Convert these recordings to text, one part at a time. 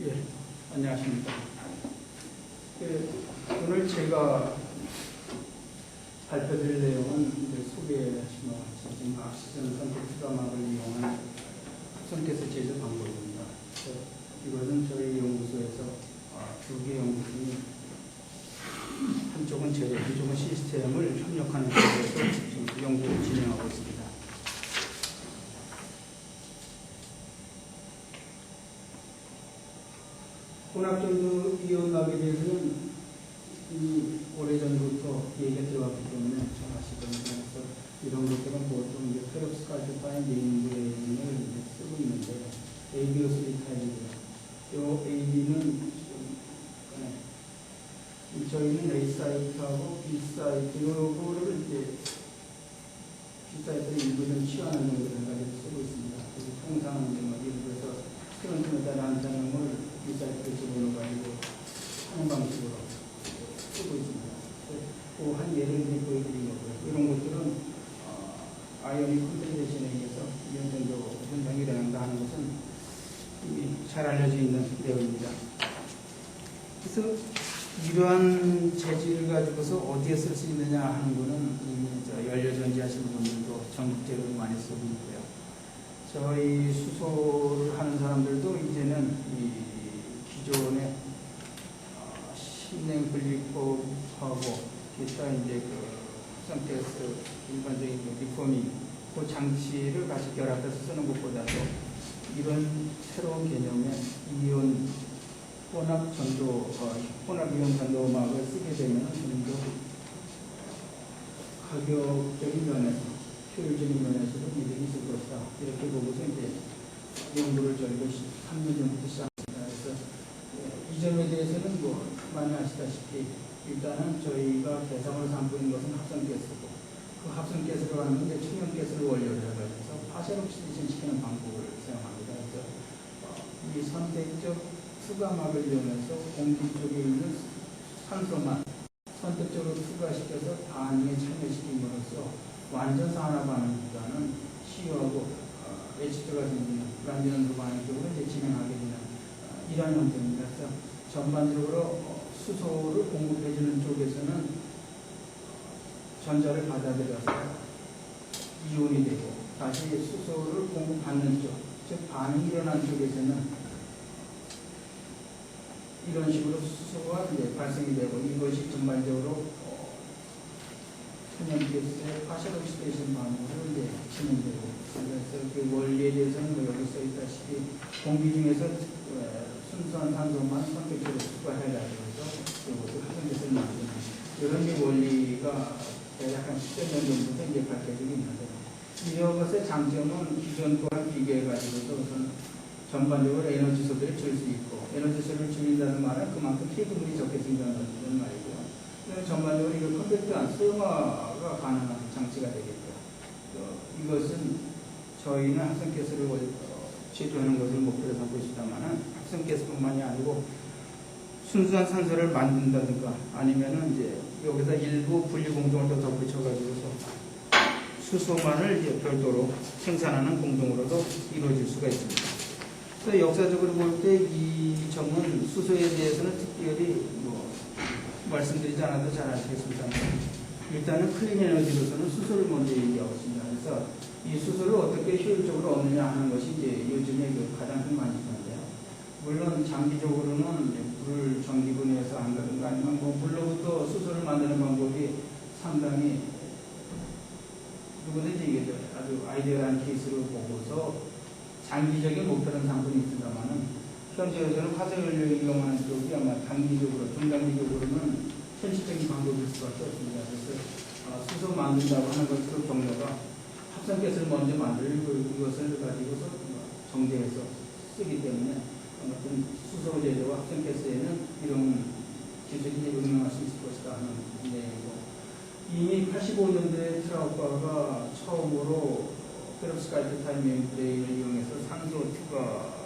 예, 안녕하십니까. 오늘 제가 발표드릴 내용은 소개하신 것 같이 지금 악시전 선택 수감학을 이용한 학생께서 제조 방법입니다. 이것은 저희 연구소에서 두 개 연구팀이 한쪽은 제조, 한쪽은 시스템을 협력하는 쪽에서 지금 연구를 진행하고 있습니다. 혼합전도 이온막에 대해서는 이미 오래전부터 얘기가 들어왔기 때문에 잘 아시거든요. 그래서 이런 것들은 보통 페롭스카이토파인 네임브레인을 쓰고 있는데 ABO3 타입이고요. 이 AB는 저희는 A 사이트하고 B 사이트 요거를 이제 B 사이트를 일부는 치환하는 정도를 가지고 쓰고 있습니다. 그래서 통상 일부에서 스크런트에다 란타늄을 B 사이트를 집어넣어가지고 하는 방식으로 쓰고 있습니다. 그 한 예를 보여드린 거고요. 이런 것들은 아이오닉 컴퓨테이션에 의해서 이런 정도 현상이 일어난다 하는 것은 이미 잘 알려져 있는 내용입니다. 그래서 이러한 재질을 가지고서 어디에 쓸 수 있느냐 하는 거는 이미 연료전지 하시는 분들도 전국적으로 많이 쓰고 있고요. 저희 수소를 하는 사람들도 이제는 이 기존의 신냉 분리법하고 기타 이제 합성가스 일반적인 리포밍 그 장치를 같이 결합해서 쓰는 것보다도 이런 새로운 개념의 이온 혼합 이온 전도막을 쓰게 되면 좀 더 가격적인 면에서 효율적인 면에서도 이득이 있을 것이다. 이렇게 보고서 이제 연구를 저희가 3년 전부터 시작합니다. 그래서 이 점에 대해서는 많이 아시다시피 일단은 저희가 대상으로 삼고 있는 것은 합성가스고 그 합성가스를 하는 게 천연가스를 원료로 해가지고 파쇄옥시데이션 시키는 방법을 사용합니다. 그래서 이 선택적 투과막을 이용해서 공기 쪽에 있는 산소만 선택적으로 투과시켜서 반응에 참여시킴으로써 완전 산화 반응보다는 시유하고 H2가 생기는 불안전도 반응 쪽으로 이제 진행하게 되는 이런 형태입니다. 그래서 전반적으로 수소를 공급해주는 쪽에서는 전자를 받아들여서 이온이 되고 다시 수소를 공급받는 쪽, 즉 반응이 일어난 쪽에서는 이런 식으로 수소가 이제 발생이 되고 이것이 전반적으로 천연가스의 파쇄옥시데이션 반응으로 이제 진행되고 그래서 그 원리에 대해서는 여기 써 있다시피 공기 중에서 순수한 산소만 선택적으로 투과해가지고 그것을 합성가스를 만드는 이런 게 원리가 대략 한 10여 년 전부터 이제 밝혀지고 있는데 이것의 장점은 기존과 비교해가지고서 우선 전반적으로 에너지 소비를 줄 수 있고 에너지 소비를 줄인다는 말은 그만큼 폐기물이 적게 생겨난다는 말이고요. 전반적으로 이걸 컴팩트한 승화가 가능한 장치가 되겠고요. 이것은 저희는 합성가스를 제조하는 것을 목표로 삼고 있습니다만 합성가스뿐만이 아니고 순수한 산소를 만든다든가 아니면은 이제 여기서 일부 분리 공정을 더 덧붙여가지고서 수소만을 이제 별도로 생산하는 공정으로도 이루어질 수가 있습니다. 그래서 역사적으로 볼 때 이 점은 수소에 대해서는 특별히 말씀드리지 않아도 잘 아시겠습니다만 일단은 클린 에너지로서는 수소를 먼저 얘기하고 있습니다. 그래서 이 수소를 어떻게 효율적으로 얻느냐 하는 것이 이제 요즘에 가장 큰 관심인데요. 물론 장기적으로는 불을 전기분해해서 한다든가 아니면 물로부터 수소를 만드는 방법이 상당히 누구든지 이게 아주 아이디어한 케이스로 보고서 장기적인 목표는 상품이 있습니다만은 현재에서는 화석연료를 이용하는 쪽이 아마 단기적으로, 중단기적으로는 현실적인 방법일 수밖에 없습니다. 그래서 수소 만든다고 하는 것으로 경로가 합성가스를 먼저 만들고 이것을 가지고서 정제해서 쓰기 때문에 아무튼 수소 제조와 합성가스에는 이런 기술이 응용할 수 있을 것이다 하는 내용이고 이미 85년도에 트라우파가 처음으로 페롭스카이토파인 멤브레인을 이용해서 산소 투과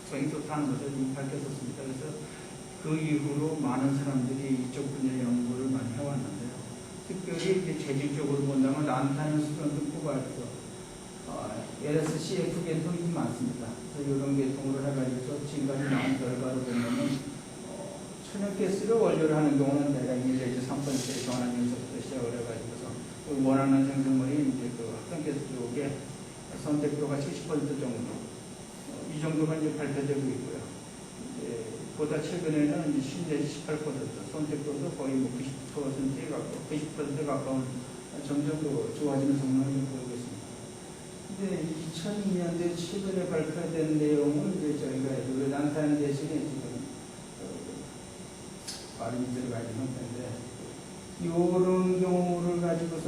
특성이 좋다는 것을 밝혔었습니다. 그래서 그 이후로 많은 사람들이 이쪽 분야의 연구를 많이 해왔는데요. 특별히 이제 재질적으로 본다면 란타늄 스트론튬 코발트, LSCF 계통이 많습니다. 그래서 이런 계통으로 해가지고 지금까지 나온 결과로 천연가스를 원료로 하는 경우는 내가 1 내지 3번째 전환용서부터 시작을 해가지고서 원하는 생성물이 이제 그 합성가스 쪽에 선택도가 70% 정도, 이 정도가 이제 발표되고 있고요. 보다 최근에는 이제 10 내지 18%, 선택도도 거의 뭐 90%에 가까운, 90%에 가까운 점점 더 좋아지는 성능을 보이고 있습니다. 근데 2002년도에 최근에 발표된 내용은 이제 저희가 난타는 대신에 지금 발음이 들어가야 되는 건데, 이런 경우를 가지고서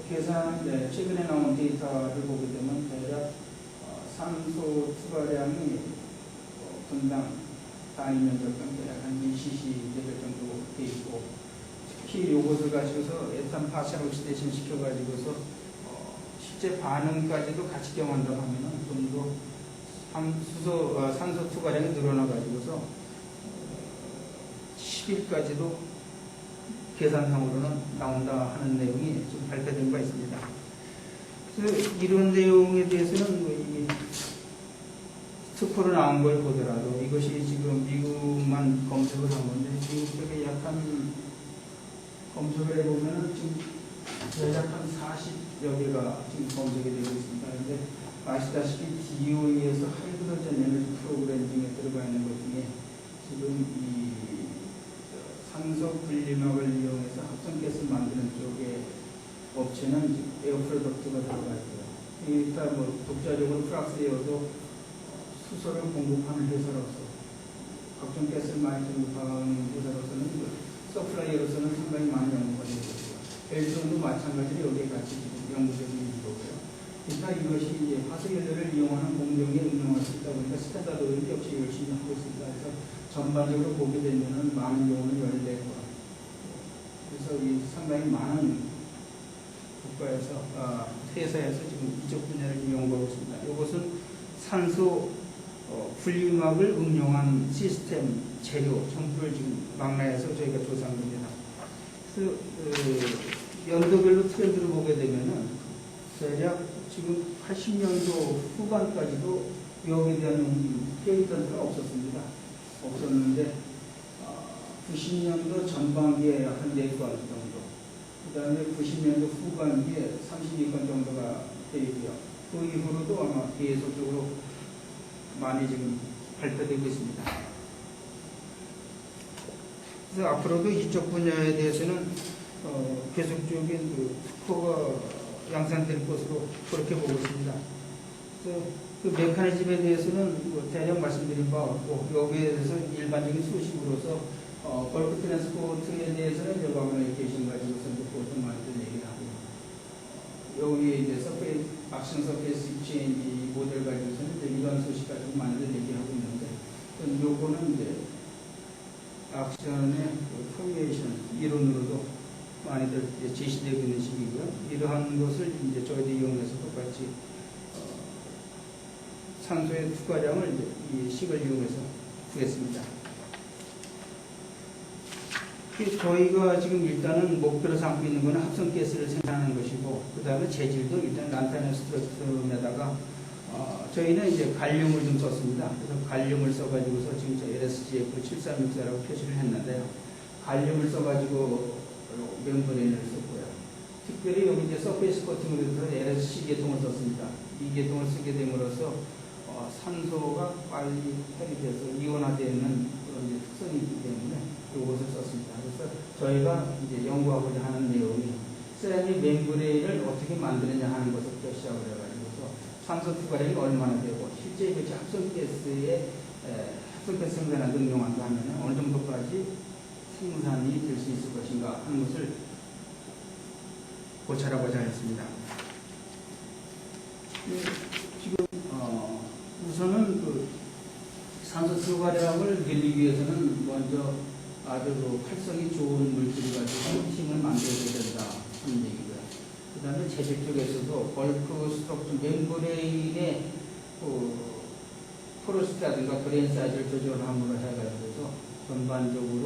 계산하는데 최근에 나온 데이터를 보게 되면 대략 산소 투과량이 분당 단위 면적당 대략 한 2cc 레벨 정도 돼 있고, 특히 이것을 가지고서 에탄 파셜 옥시데이션 시켜가지고서 실제 반응까지도 같이 경험한다고 하면은 좀 더 산소 투과량이 늘어나가지고서 10일까지도 계산상으로는 나온다 하는 내용이 좀 발표된 바 있습니다. 그래서 이런 내용에 대해서는 뭐 이미 특허로 나온 걸 보더라도 이것이 지금 미국만 검색을 한 건데, 미국 쪽에 약간 검색을 해보면은 지금 대략 한 40여 개가 지금 검색이 되고 있습니다. 그런데 아시다시피 DOE에서 하이드로젠 에너지 프로그램 중에 들어가 있는 것 중에 지금 이 산소 분리막을 이용해서 합성가스 만드는 쪽에 업체는 에어프로덕트가 들어가 있고요. 일단 뭐 독자적으로 프락스에어도 수소를 공급하는 회사로서, 각종 가스를 많이 공급하는 회사로서는 서플라이어로서는 상당히 많은 연구가 되고 있고요. 벨정도 마찬가지로 여기에 같이 연구적인 거고요. 그러니까 이것이 이제 화석연료를 이용하는 공정에 응용할 수 있다 보니까 스탠다드 오일이 역시 열심히 하고 있습니다. 그래서 전반적으로 보게 되면은 많은 경우는 14건. 그래서 이 상당히 많은 국가에서, 회사에서 지금 이쪽 분야를 이용하고 있습니다. 이것은 산소 분리막을 응용한 시스템 재료 정보를 지금 망라해서 저희가 조사한 겁니다. 그래서 연도별로 트렌드를 보게 되면은 대략 지금 80년도 후반까지도 여기에 대한 용기 페이턴트가 없었습니다. 없었는데 90년도 전반기에 한 4건 정도, 그 다음에 90년도 후반기에 32건 정도가 되고요. 그 이후로도 아마 계속적으로 많이 지금 발표되고 있습니다. 그래서 앞으로도 이쪽 분야에 대해서는 계속적인 그 특허가 양산될 것으로 그렇게 보고 있습니다. 그래서 그 메커니즘에 대해서는 뭐 대략 말씀드린 바 없고, 여기에 대해서 일반적인 수식으로서 벌크 트랜스포트에 대해서는 여러 가지 계신 가지고서 보통 많이들 얘기를 하고요. 여기에 이제 액션 서페이스 익스체인지 모델 가지고서는 이제 이런 소식 가지고 많이들 얘기하고 있는데, 요거는 이제 액션의 포메이션 이론으로도 많이들 제시되고 있는 식이고요. 이러한 것을 이제 저희도 이용해서 똑같이 산소의 투과량을 이제 이 식을 이용해서 구했습니다. 저희가 지금 일단은 목표로 삼고 있는 것은 합성가스를 생산하는 것이고, 그 다음에 재질도 일단 란타늄 스트럭처럼에다가 저희는 이제 갈륨을 좀 썼습니다. 그래서 갈륨을 써가지고서 지금 저 LSGF 7364라고 표시를 했는데요. 갈륨을 써가지고 멤브레인을 썼고요. 특별히 여기 이제 서페이스 코팅으로 LSC 계통을 썼습니다. 이 계통을 쓰게 됨으로써 산소가 빨리 해리돼서 이온화되는 그런 특성이 있기 때문에 이것을 썼습니다. 그래서 저희가 이제 연구하고자 하는 내용이 세라믹 멤브레인을 어떻게 만드느냐 하는 것부터 시작을 해가지고서 산소 투과량이 얼마나 되고, 실제 그 합성가스의 합성가스 생산에 응용한다 하면 어느 정도까지 생산이 될 수 있을 것인가 하는 것을 고찰하고자 했습니다. 지금 우선은 그 산소 투과량을 늘리기 위해서는 먼저 아주 그 활성이 좋은 물질을 가지고 힘을 만들어야 된다 하는 얘기고요. 그 다음에 재질 쪽에서도 벌크 스트럭처 멤브레인의 포로시티라든가 그레인 사이즈를 조절함으로 해가지고 전반적으로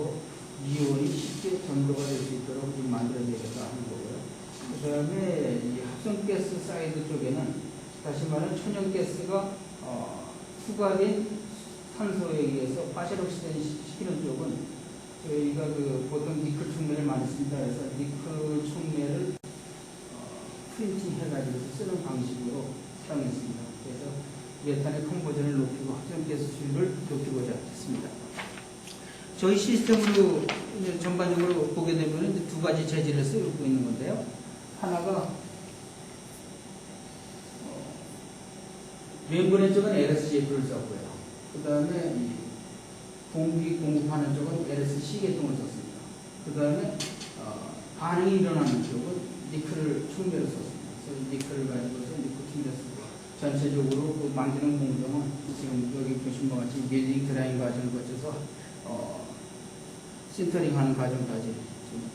이온이 쉽게 전도가 될 수 있도록 좀 만들어야 되겠다 하는 거고요. 그 다음에 이 합성가스 사이드 쪽에는 다시 말하면 천연가스가 투과된 산소에 의해서 파셜 옥시데이션 시키는 쪽은 저희가 보통 니클 촉매를 많이 씁니다. 그래서 니클 촉매를 프린팅 해가지고 쓰는 방식으로 사용했습니다. 그래서 메탄의 컨버전을 높이고 첨가수율을 높이고자 했습니다. 저희 시스템으로 전반적으로 보게 되면 두 가지 재질을 쓰고 있는 건데요. 하나가 멤브레인 쪽은 LSCF를 썼고요. 그 다음에 공기 공급하는 쪽은 LSC 계통을 썼습니다. 그 다음에 반응이 일어나는 쪽은 니클을 촉매로 썼습니다. 그래서 니클을 가지고서 니클 촉매 쓰고 전체적으로 만드는 공정은 지금 여기 보신 것 같이 밀링 드라잉 과정을 거쳐서 신터링 하는 과정까지 지금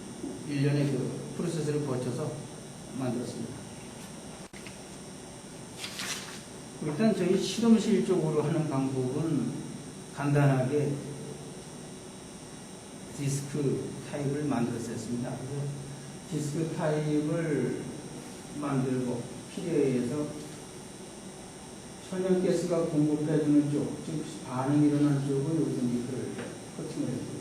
일련의 프로세스를 거쳐서 만들었습니다. 일단 저희 실험실적으로 하는 방법은 간단하게 디스크 타입을 만들었습니다. 그래서 디스크 타입을 만들고 필요에 의해서 천연가스가 공급해주는 쪽, 즉 반응이 일어나는 쪽은 여기서 니클을 코팅을 했고요.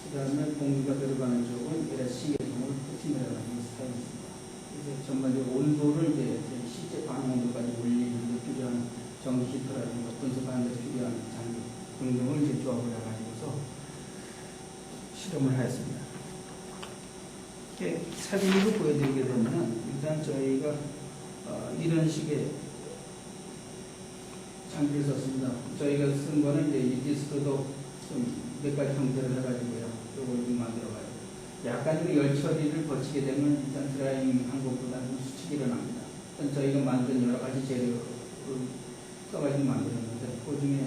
그 다음에 공기가 들어가는 쪽은 LSC 계통을 코팅을 해가지고 사용했습니다. 그래서 전반적으로 온도를 이제 실제 반응 온도까지 올리는 데 필요한 전기 히터라든가 분석하는 데 필요한 장비 등등을 이제 조합을 해가지고서 실험을 하였습니다. 사진으로 보여드리게 되면 일단 저희가 이런 식의 장비를 썼습니다. 저희가 쓴 거는 이제 이 디스크도 좀 몇 가지 형태를 해가지고요. 이걸 좀 만들어가지고 약간 열 처리를 거치게 되면 일단 드라이잉 한 것보다는 수축이 일어납니다. 일단 저희가 만든 여러 가지 재료를 써가지고 만들었는데 그 중에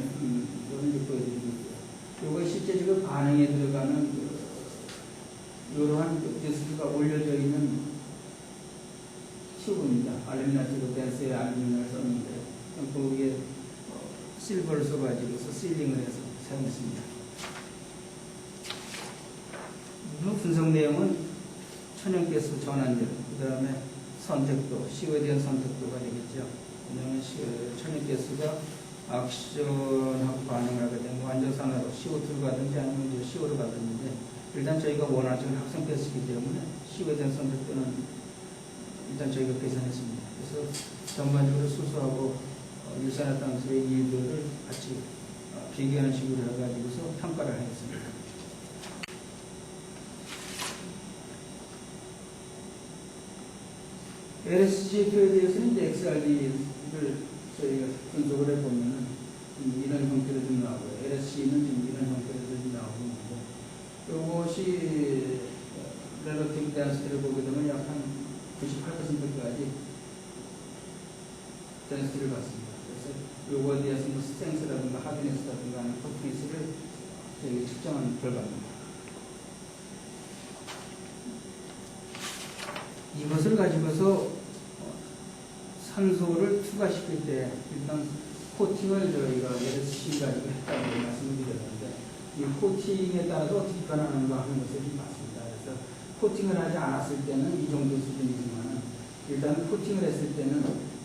이거는 이제 보여드리고 있고요. 이거 실제적으로 반응에 들어가는 이러한 디스크가 올려져 있는 튜브입니다. 알루미늄 댄스에 알루미늄을 썼는데 거기에 실버를 써가지고서 실링을 해서 사용했습니다. 분석 내용은 천연가스 전환율, 그 다음에 선택도, 시오에 대한 선택도가 되겠죠. 왜냐하면 천연가스가 악시전하고 반응을 하게 되면 완전산화로 CO2로 가든지 아니면 이제 CO로 가든지 일단 저희가 원하는 합성가스이기 때문에 시오에 대한 선택도는 일단 저희가 계산했습니다. 그래서 전반적으로 수소하고 일산화탄소의 이율들을 같이 비교하는 식으로 해가지고서 평가를 하였습니다. LSCF에 대해서는 이제 XRD를 저희가 분석을 해보면은 이런 형태로 좀 나오고요. LSC는 지금 이런 형태로 좀 나오고 있는데 이것이 렐러티브 댄스티를 보게 되면 약 한 98%까지 댄스티를 받습니다. 그래서 요거에 대해서 뭐 스트렝스라든가 하드네스라든가 하는 퍼포먼스를 저희가 측정한 결과입니다. 이것을 가지고서 산소를 투과시킬 때 일단 코팅을 저희가 LSC 가지고 했다고 말씀을 드렸는데 이 코팅에 따라서 어떻게 변하는가 하는 것을 봤습니다. 그래서 코팅을 하지 않았을 때는 이 정도 수준이지만 일단 코팅을 했을 때는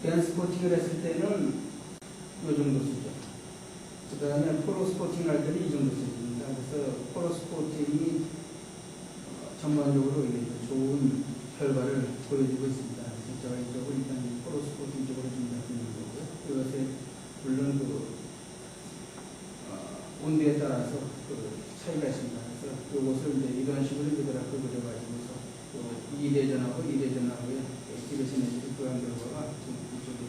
댄스 코팅을 했을 때는 이 정도 수준. 그 다음에 포로스 코팅을 할 때는 이 정도 수준입니다. 그래서 포로스 코팅이 전반적으로 좋은 결과를 보여주고 있습니다. 그래서 저희 쪽은 일단 포로스 코팅 쪽으로 준비하는 거고요. 이것에 물론 온도에 따라서 차이가 있습니다. 그래서 이것을 이제 이런 식으로 그래프를 그려가지고서 이대전하고 이대전하고의 액티베이션 에너지 교환 결과가 지금 이쪽에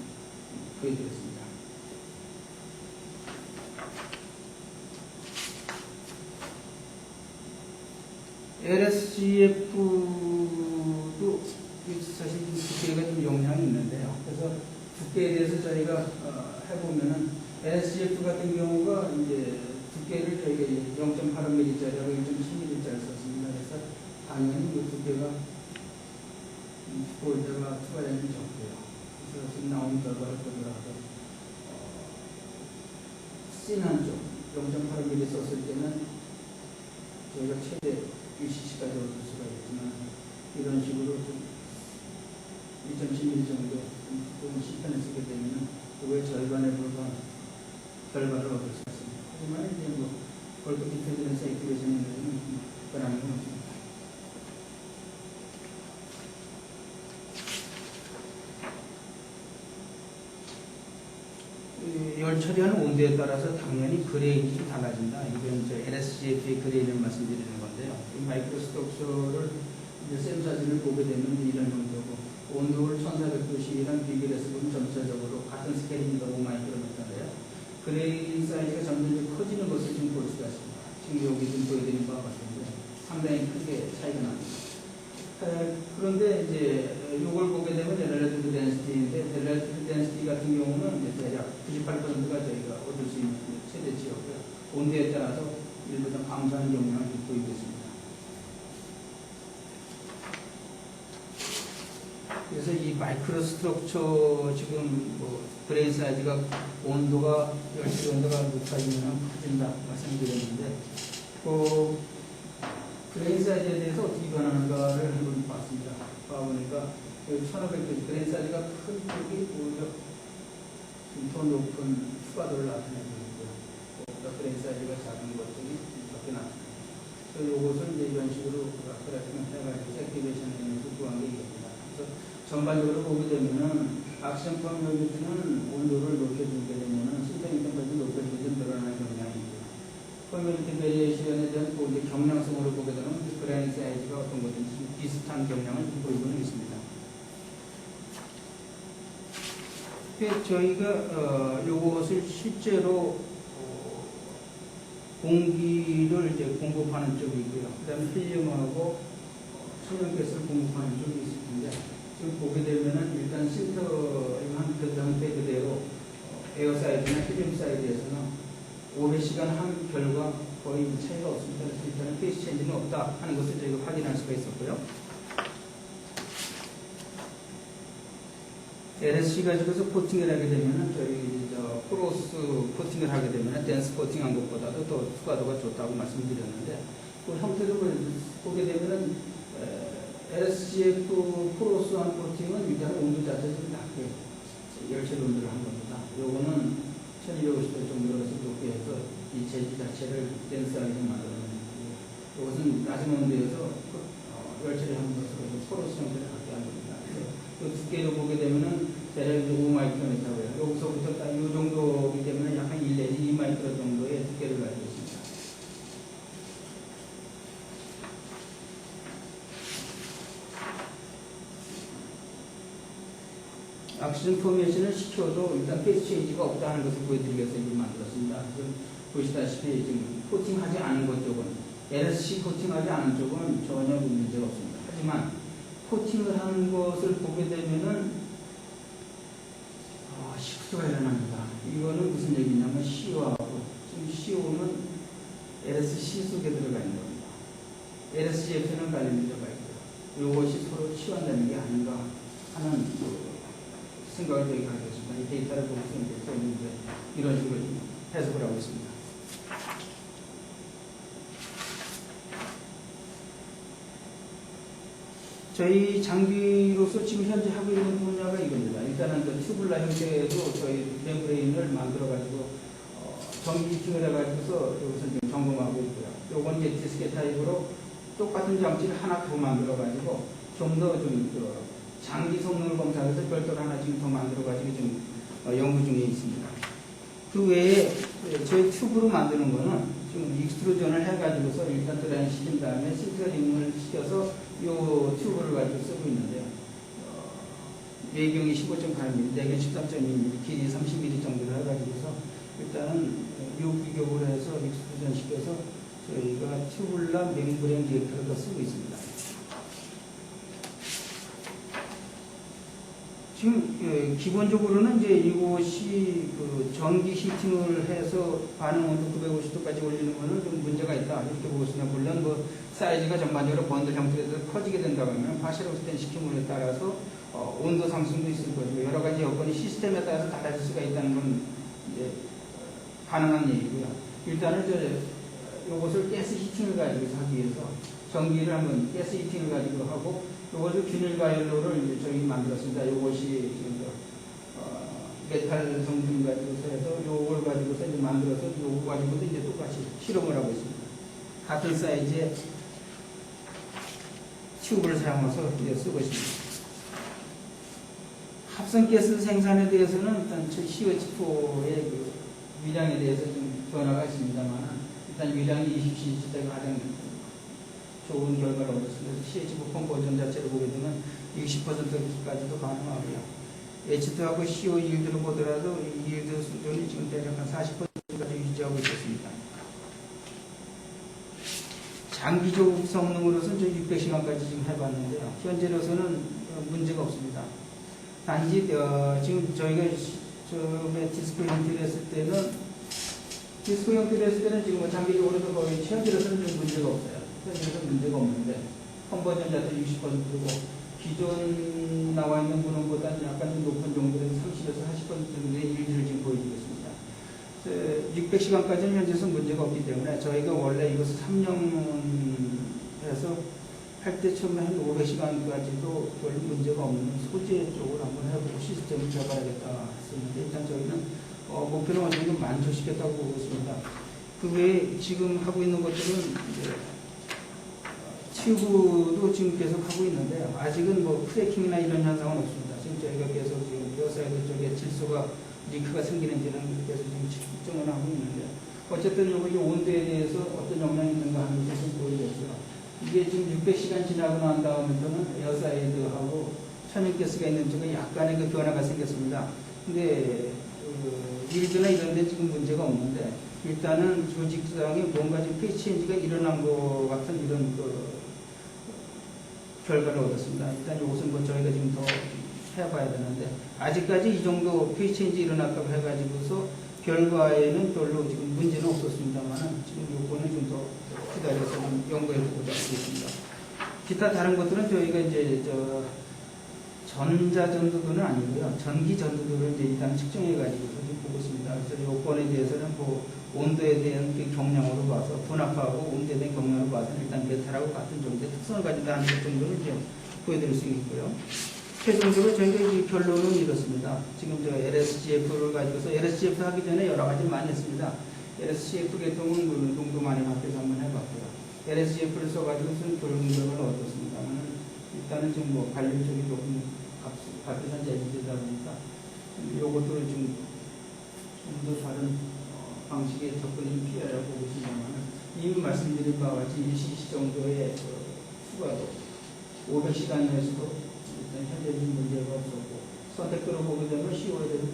보여드렸습니다. LSCF도 사실 두께가 좀 영향이 있는데요. 그래서 두께에 대해서 저희가 해보면은 LSCF 같은 경우가 이제 두께를 저희가 0.85mm짜리하고 1.7mm짜리 썼습니다. 그래서 당연히 이 두께가 볼때가 투과량이 적고요. 그래서 지금 나온 결과를 보더라도 진한 쪽 0.85mm 썼을 때는 저희가 최대 UCC까지 얻을 수가 있지만 이런 식으로 좀 2.7mm 정도 조금 시편을 쓰게 되면 그거의 절반에 불과한 결과를 얻을 수 있습니다. 하지만 이제 볼트 디펜던스 액티베이션에는 이걸 처리하는 온도에 따라서 당연히 그레이가 달라진다. 이건 LSGF의 그레이를 말씀드리는 건데요. 이 마이크로 스트럭처를 샘 사진을 보게 되면 이런 정도고, 온도를 1400도씨랑 비교를 해서 보면 전체적으로 같은 스케일입니다. 5마이크로미터인데요. 그레이 사이즈가 점점 커지는 것을 지금 볼 수가 있습니다. 지금 여기 좀 보여드린 바와 같은데 상당히 크게 차이가 납니다. 그런데 이제 이걸 보게 되면 렐러티브 덴시티인데, 렐러티브 덴시티 같은 경우는 이제 대략 98%가 저희가 얻을 수 있는 최대치였고요. 온도에 따라서 일부 좀 감소하는 경향을 보이고 있습니다. 그래서 이 마이크로 스트럭처 지금 그레인 사이즈가 온도가 열실 온도가 높아지면 커진다 말씀드렸는데, 그레인 사이즈에 대해서 어떻게 변하는가를 한번 봤습니다. 봐보니까 1500도 그레인 사이즈가 큰 쪽이 오히려 더 높은 추가도를 나타내고 있고요. 그레인 사이즈가 작은 것 쪽이 적게 나타납니다. 그래서 이것을 이제 이런 식으로 그래프를 해가지고 액티베이션에 의해서 구한 게 있습니다. 그래서 전반적으로 보게 되면은 악션 퍼메어빌리티는 온도를 높여주게 되면은 신경 인터벌도 높여주게 좀 늘어나는 경향이 있고요. 퍼메어빌리티 베리에이션에 대한 이제 경량성으로 보게 되면 그레인 사이즈가 어떤 거든지 비슷한 경향을 보이고는 있습니다. 저희가 요것을 실제로 공기를 이제 공급하는 쪽이 있고요. 그 다음에 헬륨하고 천연가스를 공급하는 쪽이 있을 텐데, 지금 보게 되면은 일단 실터한 그 상태 그대로 에어 사이드나 헬륨 사이드에서는 오랜 시간 한 결과 거의 차이가 없습니다. 그래서 일단은 페이스 체인지는 없다 하는 것을 저희가 확인할 수가 있었고요. LSC 가지고서 코팅을 하게 되면은 저희 크로스 코팅을 하게 되면은 댄스 코팅한 것보다도 더 투과도가 좋다고 말씀드렸는데, 그 형태를 보게 되면은 LSCF 크로스한 코팅은 일단 온도 자체가 좀 낮게 열체 온도를 한 겁니다. 요거는 1250도 정도로 높게 해서 이 재질 자체를 댄스하게 만들어내는 거고요. 이것은 낮은 온도에서 열체를 한 것으로 크로스 형태를 갖게 한 겁니다. 그 두께를 보게 되면은 대략 5마이크로미터고요. 여기서부터 딱 이 정도이기 때문에 약간 1 내지 2마이크로 정도의 두께를 가지고 있습니다. 악시전 포메이션을 시켜도 일단 페이스 체인지가 없다는 것을 보여드리기 위해서 이걸 만들었습니다. 지금 보시다시피 지금 코팅하지 않은 것 쪽은, LSC 코팅하지 않은 쪽은 전혀 문제가 없습니다. 하지만 코팅을 하는 것을 보게 되면은 실수가 일어납니다. 이거는 무슨 얘기냐면 CO하고, 지금 CO는 LSC 속에 들어가 있는 겁니다. LSGF는 관련이 들어가 있고요. 이것이 서로 치환되는 게 아닌가 하는 생각을 저희가 하고 있습니다. 이 데이터를 보면서 이제 이런 식으로 해석을 하고 있습니다. 저희 장비로서 지금 현재 하고 있는 분야가 이겁니다. 일단은 튜블라 형태로 저희 멤브레인을 만들어가지고 전기 히팅을 해가지고서 여기서 지금 점검하고 있고요. 요건 이제 디스켓 타입으로 똑같은 장치를 하나 더 만들어가지고 좀 더 장기 성능을 검사해서 별도로 하나 지금 더 만들어가지고 지금 연구 중에 있습니다. 그 외에 저희 튜브로 만드는 거는 지금 익스트루전을 해가지고서 일단 드라이잉 시킨 다음에 실터링을 시켜서 이 튜브를 가지고 쓰고 있는데요. 외경이 15.8mm, 내경 13.2mm, 길이 30mm 정도로 해가지고서 일단은 유기격으로 해서 익스트루전 시켜서 저희가 튜블라 멤브레인 리액터를 더 쓰고 있습니다. 지금 기본적으로는 이제 이곳이 전기 히팅을 해서 반응 온도 950도까지 올리는 거는 좀 문제가 있다 이렇게 보고 있습니다. 물론 사이즈가 전반적으로 번들 형태로 커지게 된다고 하면 파시로스텐 시킴으로에 따라서 온도 상승도 있을 것이고 여러 가지 여건이 시스템에 따라서 달라질 수가 있다는 건 이제 가능한 얘기고요. 일단은 이것을 가스 히팅을 가지고 하기 위해서 전기를 한번 가스 히팅을 가지고 하고 이것을 균일 가열로를 이제 저희 만들었습니다. 이것이 지금 메탈 성분 가지고서 해서 이걸 가지고서 이제 만들어서 이거 가지고도 이제 똑같이 실험을 하고 있습니다. 같은 사이즈의 튜브를 사용해서 이제 쓰고 있습니다. 합성가스 생산에 대해서는 일단 CO2의 위량에 대해서 좀 변화가 있습니다만 일단 위량이 27시대가 가장 좋은 결과를 얻었습니다. CH-4 버전 자체를 보게 되면 60%까지도 가능하고요. H2하고 CO 일들을 보더라도 이 일드 수준이 지금 대략 한 40%까지 유지하고 있었습니다. 장기적 성능으로서는 600시간까지 지금 해봤는데요. 현재로서는 문제가 없습니다. 단지 지금 저희가 처음에 디스코 형태를 했을 때는 지금 뭐 장기적으로도 거의 현재로서는 좀 문제가 없어요. 현재로서는 문제가 없는데 컨버전 자체 60%고 기존 나와 있는 분원보다 약간 좀 높은 정도의 30에서 40% 정도의 일들을 지금 보여주고 있습니다. 600시간까지는 현재서 문제가 없기 때문에 저희가 원래 이것을 3년에서 할 때 처음에 한 500시간까지도 별 문제가 없는 소재 쪽으로 한번 해보고 시스템을 개발하겠다 했었는데 일단 저희는 목표는 완전히 만족시켰다고 보고 있습니다. 그 외에 지금 하고 있는 것들은 이제 튜브도 지금 계속 하고 있는데요. 아직은 뭐 크래킹이나 이런 현상은 없습니다. 지금 저희가 계속 지금 여사이드 쪽에 질소가 리크가 생기는지는 계속 지금 측정을 하고 있는데 어쨌든 여기 온도에 대해서 어떤 영향이 있는가 하는 것을 보여줬어요. 이게 지금 600시간 지나고 난 다음부터는 에어사이드하고 천연가스가 있는 쪽에 약간의 그 변화가 생겼습니다. 근데 일드나 이런 데 지금 문제가 없는데 일단은 조직상에 뭔가 좀 페이치엔지가 일어난 것 같은 이런 결과를 얻었습니다. 일단 이것은 뭐 저희가 지금 더 해봐야 되는데 아직까지 이 정도 페이치엔지 일어났다고 해가지고서 결과에는 별로 지금 문제는 없었습니다만 지금 요거는 좀 더 기다려서 좀 연구해보고자 하겠습니다. 기타 다른 것들은 저희가 이제 전자전도도는 아니고요. 전기전도도를 이제 일단 측정해가지고 보고 있습니다. 그래서 요건에 대해서는 뭐 온도에 대한 그 경량으로 봐서 분압하고 온도에 대한 경량으로 봐서는 일단 메탈하고 같은 정도의 특성을 가진다는 것 정도는 이제 보여드릴 수 있고요. 최종적으로 저희가 이 결론은 이렇습니다. 지금 저 LSGF를 가지고서 LSGF 하기 전에 여러 가지를 많이 했습니다. LSGF 계통은 농도 많이 바뀌어서 한번 해봤고요. LSGF를 써가지고서는 결론을 얻었습니다만 일단은 지금 뭐 관련 쪽이 조금 값비싼 재질이다 보니까 요것도 좀 더 다른 방식의 접근을 피하려고 보고 있습니다만 이미 말씀드린 바와 같이 일시시 정도의 수가도 500시간이었어도 현재는 문제가 없었고 선택도로 보게 되면 CO에 대해서 90%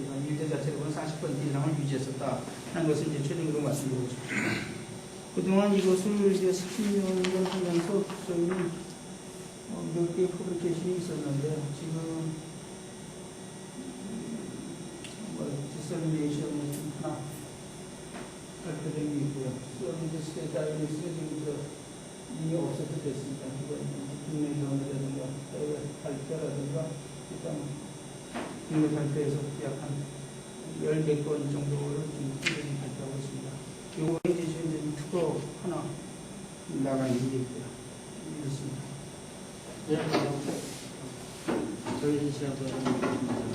이상 일제 자체로 보면 40% 이상을 유지했었다 하는 것을 이제 최종으로 말씀드리고 싶습니다. 그동안 이것을 이제 3년간 하면서 저희는 몇 개의 퍼블리케이션이 있었는데 지금 디설리네이션 하나 발표된 게 있고요. 솔리드 스테이트 다이내믹스가 지금 이미 없어도 됐습니다. 이건 국내 경험이라든가 해외 발표라든가 일단 국내 발표에서 약 한 10몇 건 정도를 지금 발표하고 있습니다. 요거 이제 투거 하나 나가는 게 있고요. 이렇습니다. 네, 저희 시합은